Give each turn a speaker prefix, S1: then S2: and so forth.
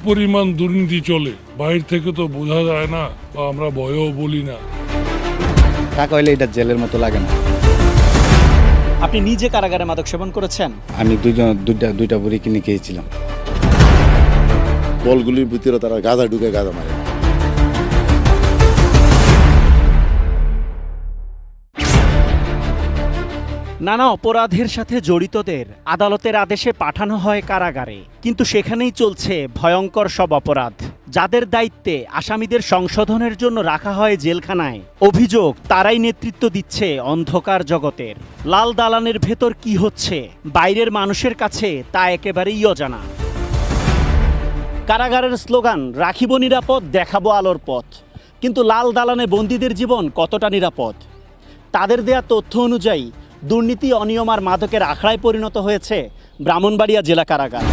S1: পরিমাণ দুর্নীতি চলে বাইরে থেকে তো বোঝা যায় না, বা আমরা ভয়ও বলি না।
S2: টাকা হইলে এটা জেলের মতো লাগে না।
S3: আপনি নিজে কারাগারে মাদক সেবন করেছেন?
S2: আমি দুইটা বড়ি কিনে খেয়েছিলাম।
S4: বলগুলির ভিতরে তারা গাঁজা ঢুকে গাঁজা মারে।
S3: নানা অপরাধের সাথে জড়িতদের আদালতের আদেশে পাঠানো হয় কারাগারে, কিন্তু সেখানেই চলছে ভয়ঙ্কর সব অপরাধ। যাদের দায়িত্বে আসামিদের সংশোধনের জন্য রাখা হয় জেলখানায়, অভিযোগ তারাই নেতৃত্ব দিচ্ছে অন্ধকার জগতের। লাল দালানের ভেতর কি হচ্ছে বাইরের মানুষের কাছে তা একেবারেই অজানা। কারাগারের স্লোগান রাখিব নিরাপদ, দেখাবো আলোর পথ, কিন্তু লাল দালানে বন্দীদের জীবন কতটা নিরাপদ? তাদের দেয়া তথ্য অনুযায়ী দুর্নীতি, অনিয়ম আর মাদকের আখড়ায় পরিণত হয়েছে ব্রাহ্মণবাড়িয়া জেলা কারাগার।